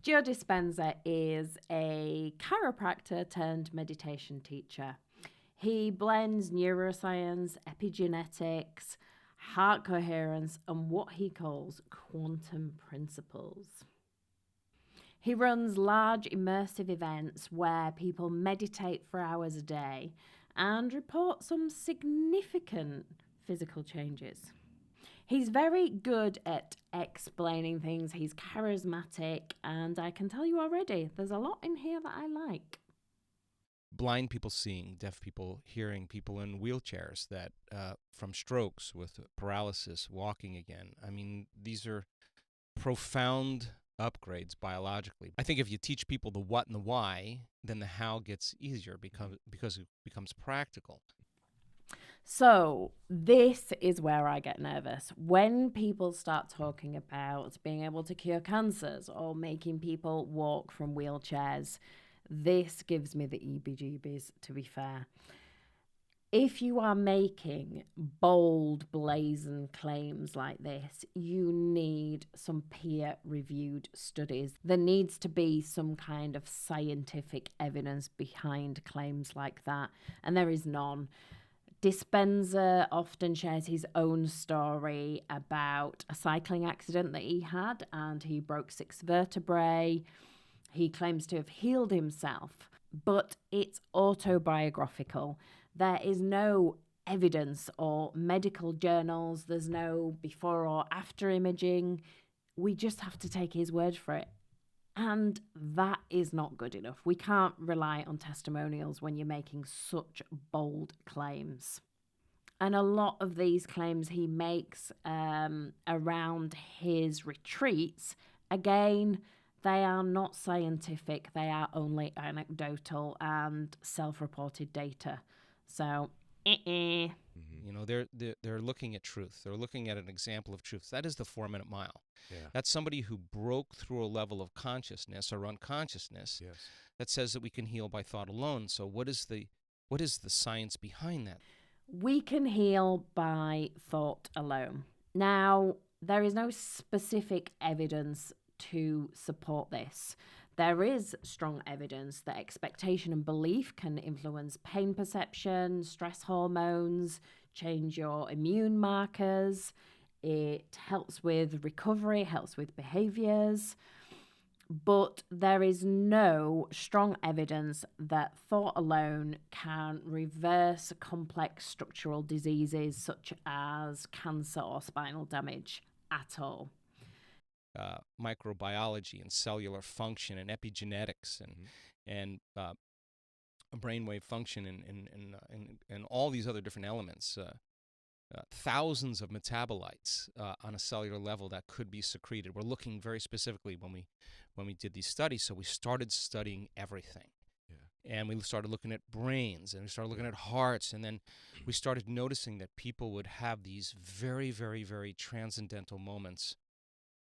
Joe Dispenza is a chiropractor turned meditation teacher. He blends neuroscience, epigenetics, heart coherence, and what he calls quantum principles. He runs large immersive events where people meditate for hours a day and report some significant physical changes. He's very good at explaining things. He's charismatic, and I can tell you already, there's a lot in here that I like. Blind people seeing, deaf people hearing, people in wheelchairs that from strokes with paralysis, walking again. I mean, these are profound upgrades biologically. I think if you teach people the what and the why, then the how gets easier because it becomes practical. So this is where I get nervous. When people start talking about being able to cure cancers or making people walk from wheelchairs, this gives me the EBGBs, to be fair. If you are making bold, blazing claims like this, you need some peer-reviewed studies. There needs to be some kind of scientific evidence behind claims like that, and there is none. Dispenza often shares his own story about a cycling accident that he had, and he broke 6 vertebrae. He claims to have healed himself, but it's autobiographical. There is no evidence or medical journals. There's no before or after imaging. We just have to take his word for it. And that is not good enough. We can't rely on testimonials when you're making such bold claims. And a lot of these claims he makes around his retreats, again, they are not scientific. They are only anecdotal and self-reported data. So, You know, they're looking at truth. They're looking at an example of truth. That is the 4-minute mile. Yeah. That's somebody who broke through a level of consciousness or unconsciousness that says that we can heal by thought alone. So what is the science behind that? We can heal by thought alone. Now, there is no specific evidence to support this. There is strong evidence that expectation and belief can influence pain perception, stress hormones, change your immune markers. It helps with recovery, helps with behaviors. But there is no strong evidence that thought alone can reverse complex structural diseases such as cancer or spinal damage at all. Microbiology and cellular function and epigenetics and brainwave function and all these other different elements. Thousands of metabolites on a cellular level that could be secreted. We're looking very specifically when we did these studies, so we started studying everything. And we started looking at brains, and we started looking at hearts, and then we started noticing that people would have these very, very, very transcendental moments.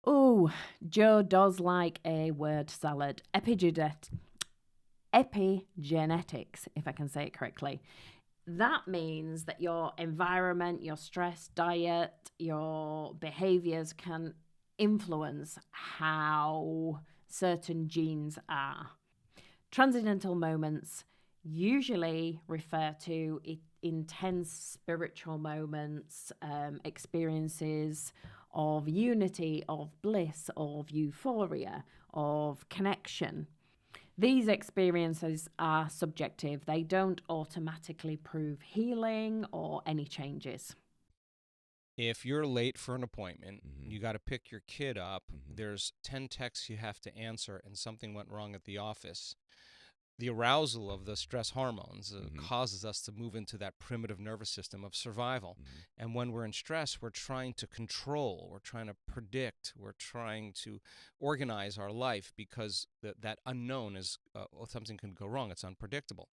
Oh, Joe does like a word salad. Epigenetics, if I can say it correctly. That means that your environment, your stress, diet, your behaviors can influence how certain genes are. Transcendental moments usually refer to intense spiritual moments, experiences of unity, of bliss, of euphoria, of connection. These experiences are subjective. They don't automatically prove healing or any changes. If you're late for an appointment, you got to pick your kid up, there's 10 texts you have to answer, and something went wrong at the office. The arousal of the stress hormones causes us to move into that primitive nervous system of survival. And when we're in stress, we're trying to control, we're trying to predict, we're trying to organize our life because that unknown is, something can go wrong, it's unpredictable.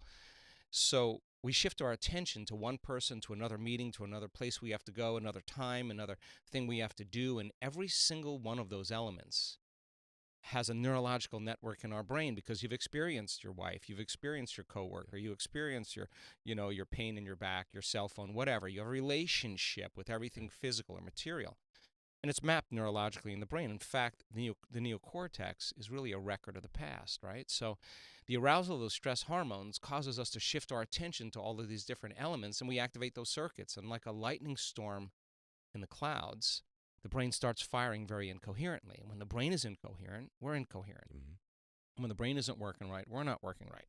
So we shift our attention to one person, to another meeting, to another place we have to go, another time, another thing we have to do, and every single one of those elements has a neurological network in our brain because you've experienced your wife, you've experienced your coworker, you experienced your pain in your back, your cell phone, whatever. You have a relationship with everything physical or material. And it's mapped neurologically in the brain. In fact, the neocortex is really a record of the past, right? So the arousal of those stress hormones causes us to shift our attention to all of these different elements, and we activate those circuits. And like a lightning storm in the clouds, the brain starts firing very incoherently. And when the brain is incoherent, we're incoherent. And when the brain isn't working right, we're not working right.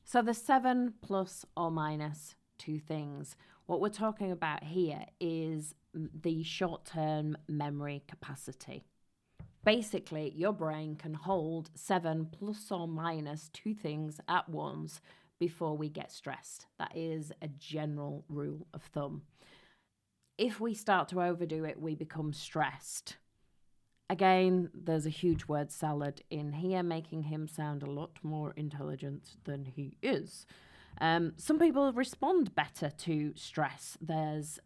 So the 7 plus or minus 2 things. What we're talking about here is the short-term memory capacity. Basically, your brain can hold 7 plus or minus 2 things at once before we get stressed. That is a general rule of thumb. If we start to overdo it, we become stressed. Again, there's a huge word salad in here, making him sound a lot more intelligent than he is. Some people respond better to stress. There's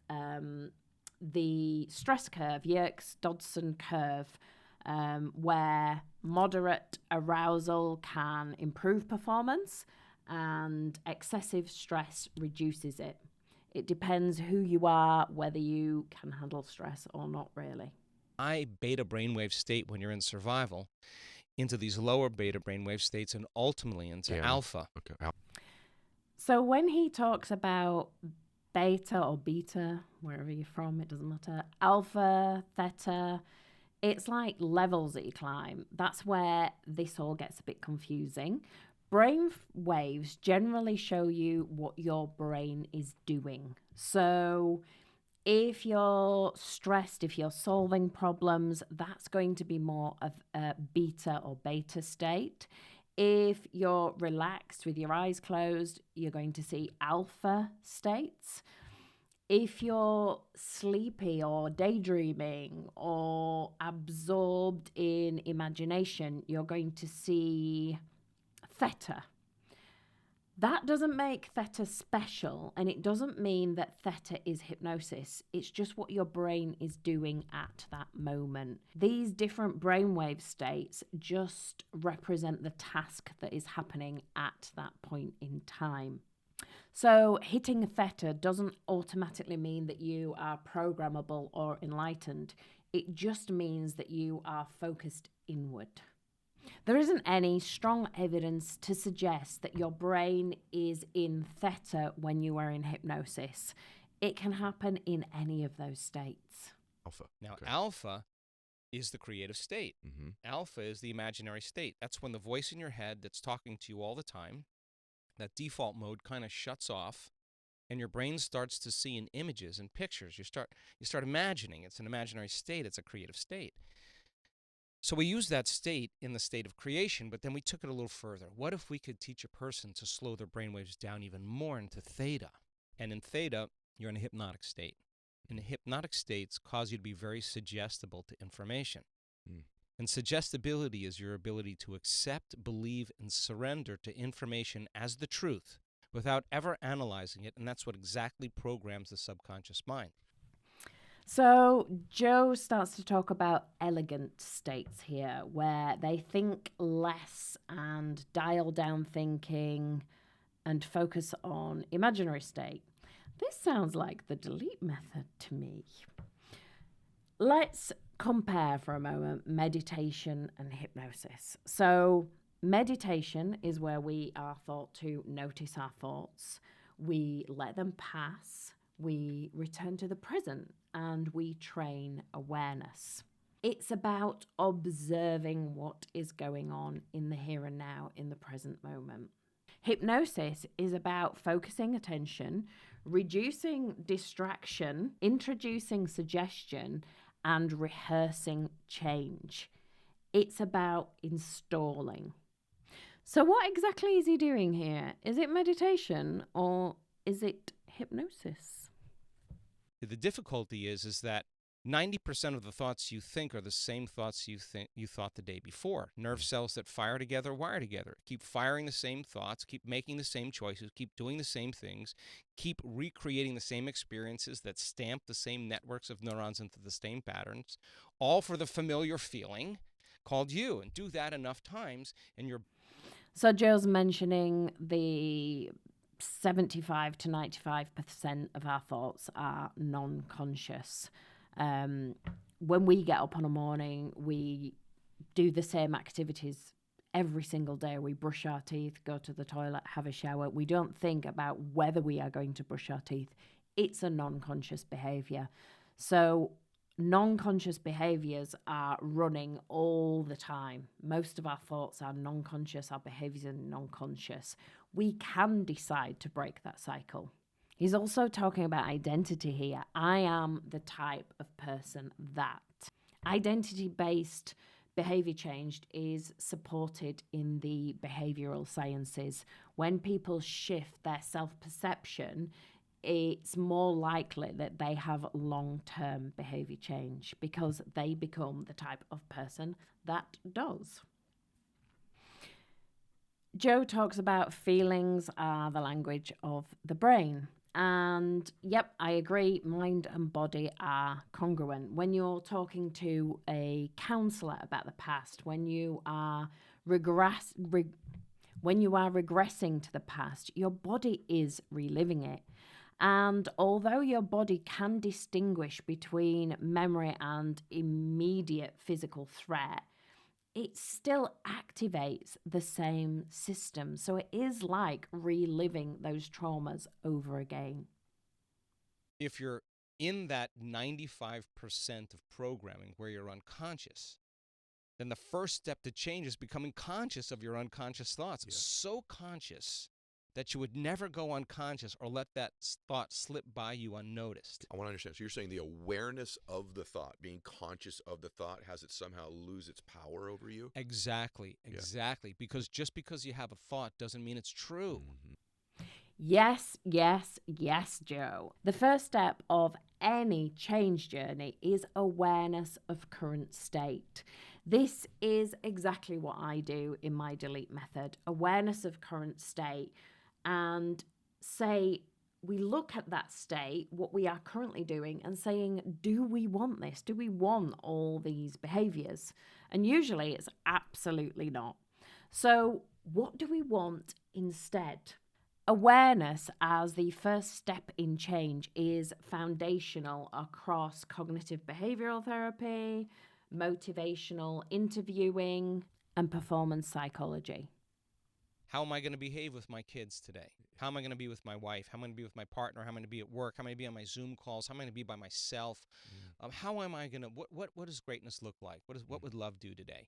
the stress curve, Yerkes-Dodson curve, where moderate arousal can improve performance and excessive stress reduces it. It depends who you are, whether you can handle stress or not, really. High beta brainwave state when you're in survival into these lower beta brainwave states and ultimately into alpha. Okay. So when he talks about beta or beta, wherever you're from, it doesn't matter, alpha, theta, it's like levels that you climb. That's where this all gets a bit confusing. Brain waves generally show you what your brain is doing. So if you're stressed, if you're solving problems, that's going to be more of a beta or beta state. If you're relaxed with your eyes closed, you're going to see alpha states. If you're sleepy or daydreaming or absorbed in imagination, you're going to see theta. That doesn't make theta special, and it doesn't mean that theta is hypnosis. It's just what your brain is doing at that moment. These different brainwave states just represent the task that is happening at that point in time. So hitting theta doesn't automatically mean that you are programmable or enlightened. It just means that you are focused inward. There isn't any strong evidence to suggest that your brain is in theta when you are in hypnosis. It can happen in any of those states. Alpha. Now, alpha is the creative state. Alpha is the imaginary state. That's when the voice in your head that's talking to you all the time, that default mode kind of shuts off, and your brain starts to see in images and pictures. You start imagining. It's an imaginary state. It's a creative state. So we use that state in the state of creation, but then we took it a little further. What if we could teach a person to slow their brainwaves down even more into theta? And in theta, you're in a hypnotic state. And the hypnotic states cause you to be very suggestible to information. And suggestibility is your ability to accept, believe, and surrender to information as the truth without ever analyzing it, and that's what exactly programs the subconscious mind. So Joe starts to talk about elegant states here, where they think less and dial down thinking and focus on imaginary state. This sounds like the delete method to me. Let's compare for a moment meditation and hypnosis. So meditation is where we are thought to notice our thoughts. We let them pass. We return to the present and we train awareness. It's about observing what is going on in the here and now, in the present moment. Hypnosis is about focusing attention, reducing distraction, introducing suggestion, and rehearsing change. It's about installing. So what exactly is he doing here? Is it meditation or is it hypnosis? The difficulty is that 90% of the thoughts you think are the same thoughts you thought the day before. Nerve cells that fire together wire together. Keep firing the same thoughts, keep making the same choices, keep doing the same things, keep recreating the same experiences that stamp the same networks of neurons into the same patterns, all for the familiar feeling called you. And do that enough times and you're... So Joe's mentioning the 75 to 95% of our thoughts are non-conscious. when we get up on a morning, we do the same activities every single day. We brush our teeth, go to the toilet, have a shower. We don't think about whether we are going to brush our teeth. It's a non-conscious behavior. So non-conscious behaviors are running all the time. Most of our thoughts are non-conscious, our behaviors are non-conscious. We can decide to break that cycle. He's also talking about identity here. I am the type of person that. Identity-based behavior change is supported in the behavioral sciences. When people shift their self-perception, it's more likely that they have long-term behavior change because they become the type of person that does. Joe talks about feelings are the language of the brain. And yep, I agree, mind and body are congruent. When you're talking to a counselor about the past, when you are regressing to the past, your body is reliving it. And although your body can distinguish between memory and immediate physical threat, it still activates the same system. So it is like reliving those traumas over again. If you're in that 95% of programming where you're unconscious, then the first step to change is becoming conscious of your unconscious thoughts. Yeah. So conscious that you would never go unconscious or let that thought slip by you unnoticed. I want to understand. So you're saying the awareness of the thought, being conscious of the thought, has it somehow lose its power over you? Exactly. Yeah. Because just because you have a thought doesn't mean it's true. Mm-hmm. Yes, Joe. The first step of any change journey is awareness of current state. This is exactly what I do in my delete method, awareness of current state. And say, we look at that state, what we are currently doing, and saying, do we want this? Do we want all these behaviors? And usually it's absolutely not. So what do we want instead? Awareness as the first step in change is foundational across cognitive behavioral therapy, motivational interviewing, and performance psychology. How am I going to behave with my kids today? How am I going to be with my wife? How am I going to be with my partner? How am I going to be at work? How am I going to be on my Zoom calls? How am I going to be by myself? How am I going to, what does greatness look like? What would love do today?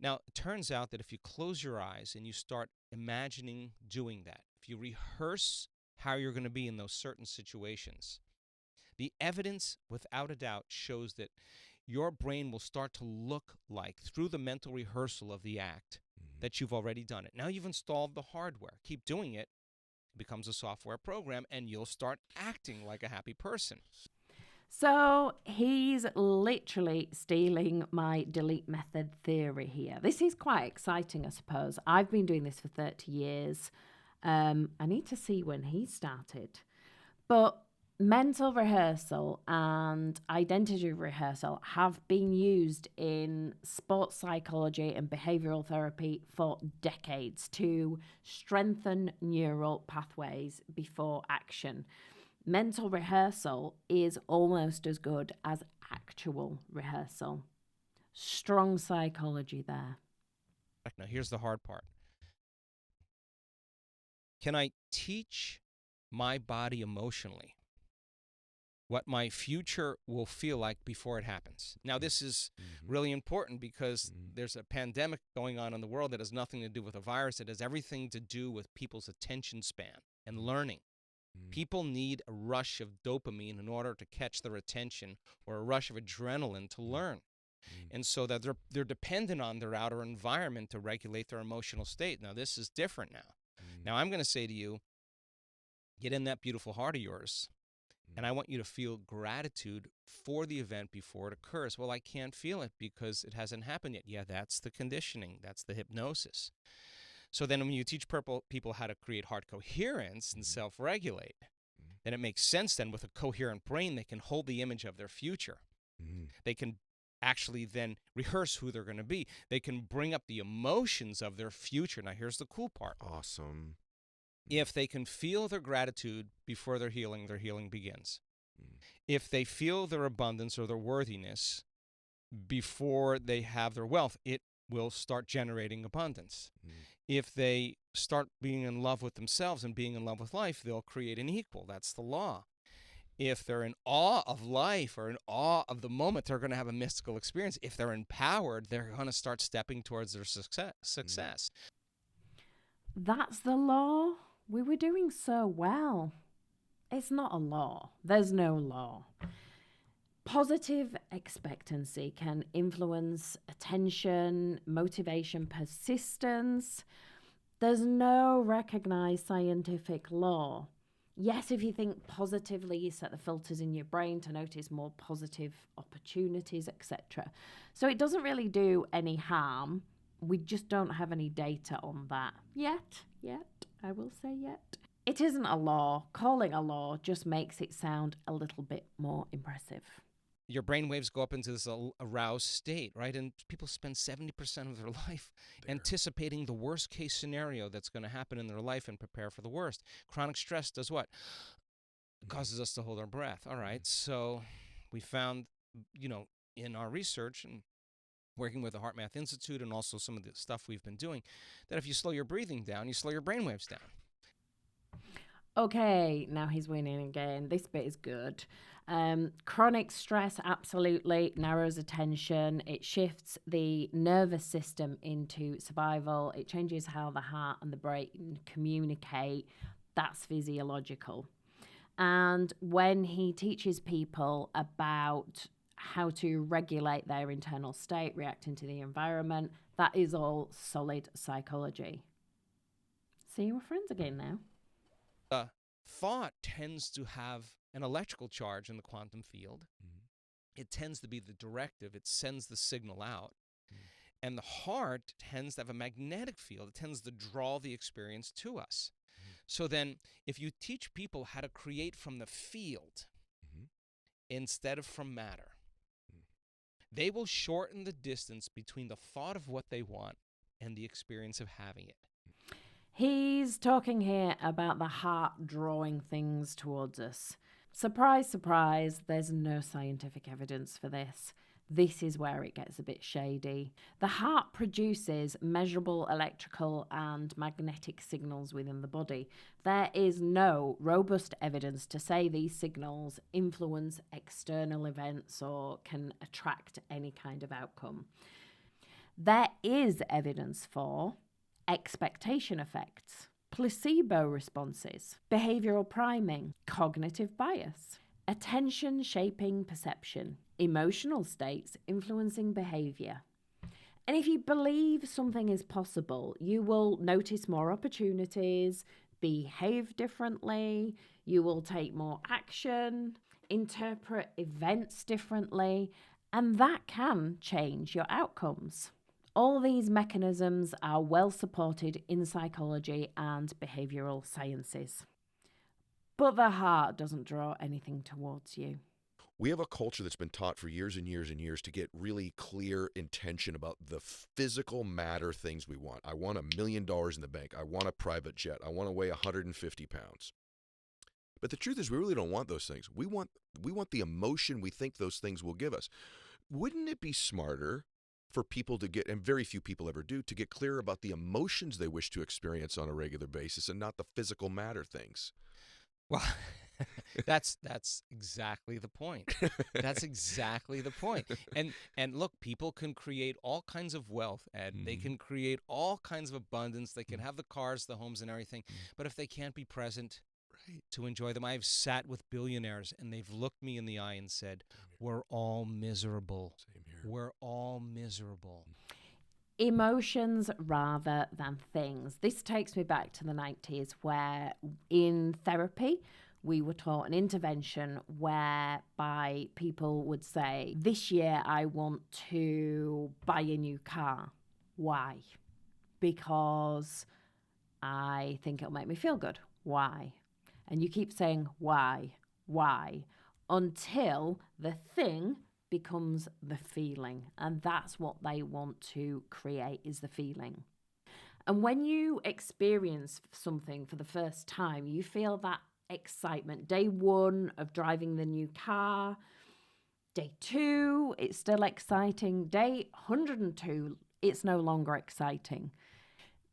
Now, it turns out that if you close your eyes and you start imagining doing that, if you rehearse how you're going to be in those certain situations, the evidence, without a doubt, shows that your brain will start to look like, through the mental rehearsal of the act, that you've already done it. Now you've installed the hardware. Keep doing it. It becomes a software program, and you'll start acting like a happy person. So he's literally stealing my delete method theory here. This is quite exciting, I suppose. I've been doing this for 30 years. I need to see when he started. But mental rehearsal and identity rehearsal have been used in sports psychology and behavioral therapy for decades to strengthen neural pathways before action. Mental rehearsal is almost as good as actual rehearsal. Strong psychology there. Now, here's the hard part. Can I teach my body emotionally what my future will feel like before it happens? Now, this is really important because there's a pandemic going on in the world that has nothing to do with a virus. It has everything to do with people's attention span and learning. People need a rush of dopamine in order to catch their attention, or a rush of adrenaline to learn. And so that they're dependent on their outer environment to regulate their emotional state. Now, this is different now. Now, I'm going to say to you, get in that beautiful heart of yours, and I want you to feel gratitude for the event before it occurs. Well, I can't feel it because it hasn't happened yet. Yeah, that's the conditioning. That's the hypnosis. So then when you teach people how to create heart coherence and self-regulate, then it makes sense then with a coherent brain, they can hold the image of their future. They can actually then rehearse who they're going to be. They can bring up the emotions of their future. Now, here's the cool part. Awesome. If they can feel their gratitude before their healing begins. If they feel their abundance or their worthiness before they have their wealth, it will start generating abundance. If they start being in love with themselves and being in love with life, they'll create an equal. That's the law. If they're in awe of life or in awe of the moment, they're going to have a mystical experience. If they're empowered, they're going to start stepping towards their success. That's the law. We were doing so well. It's not a law. There's no law. Positive expectancy can influence attention, motivation, persistence. There's no recognized scientific law. Yes, if you think positively, you set the filters in your brain to notice more positive opportunities, etc. So it doesn't really do any harm. We just don't have any data on that yet. I will say yet. It isn't a law. Calling a law just makes it sound a little bit more impressive. Your brain waves go up into this aroused state, right? And people spend 70% of their life anticipating the worst case scenario that's going to happen in their life and prepare for the worst. Chronic stress does what? It causes us to hold our breath. All right. So we found, in our research and working with the Heart Math Institute and also some of the stuff we've been doing, that if you slow your breathing down, you slow your brain waves down. Okay, now he's winning again. This bit is good. Chronic stress absolutely narrows attention. It shifts the nervous system into survival. It changes how the heart and the brain communicate. That's physiological. And when he teaches people about how to regulate their internal state, reacting to the environment, that is all solid psychology. See, we're friends again now. Thought tends to have an electrical charge in the quantum field. It tends to be the directive. It sends the signal out. And the heart tends to have a magnetic field. It tends to draw the experience to us. So then if you teach people how to create from the field instead of from matter, they will shorten the distance between the thought of what they want and the experience of having it. He's talking here about the heart drawing things towards us. Surprise, surprise, there's no scientific evidence for this. This is where it gets a bit shady. The heart produces measurable electrical and magnetic signals within the body. There is no robust evidence to say these signals influence external events or can attract any kind of outcome. There is evidence for expectation effects, placebo responses, behavioral priming, cognitive bias, attention shaping perception, emotional states influencing behavior. And if you believe something is possible, you will notice more opportunities, behave differently, you will take more action, interpret events differently, and that can change your outcomes. All these mechanisms are well supported in psychology and behavioral sciences. But the heart doesn't draw anything towards you. We have a culture that's been taught for years and years and years to get really clear intention about the physical matter things we want. I want $1 million in the bank. I want a private jet. I want to weigh 150 pounds. But the truth is we really don't want those things. We want the emotion we think those things will give us. Wouldn't it be smarter for people to get, and very few people ever do, to get clear about the emotions they wish to experience on a regular basis and not the physical matter things? Well, that's exactly the point. That's exactly the point. And look, people can create all kinds of wealth, Ed. They can create all kinds of abundance. They can have the cars, the homes, and everything. But if they can't be present to enjoy them, I've sat with billionaires, and they've looked me in the eye and said, "We're all miserable. We're all miserable." Emotions rather than things. This takes me back to the 90s where in therapy we were taught an intervention whereby people would say, this year I want to buy a new car. Why? Because I think it'll make me feel good. Why? And you keep saying why, until the thing becomes the feeling. And that's what they want to create, is the feeling. And when you experience something for the first time, you feel that excitement. Day one of driving the new car, Day 2, it's still exciting. Day 102, it's no longer exciting.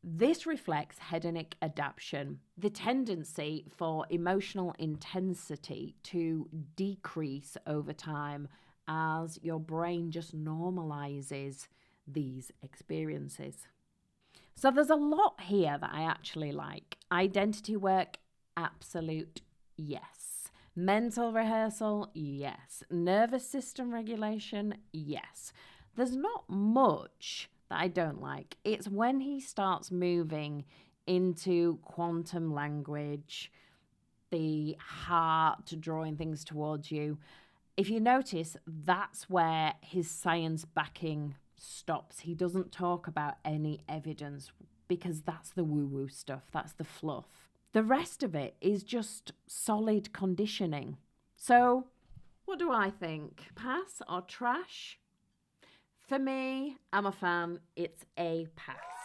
This reflects hedonic adaptation, the tendency for emotional intensity to decrease over time as your brain just normalizes these experiences. So there's a lot here that I actually like. Identity work, absolute yes. Mental rehearsal, yes. Nervous system regulation, yes. There's not much that I don't like. It's when he starts moving into quantum language, the heart drawing things towards you. If you notice, that's where his science backing stops. He doesn't talk about any evidence because that's the woo-woo stuff. That's the fluff. The rest of it is just solid conditioning. So, what do I think? Pass or trash? For me, I'm a fan. It's a pass.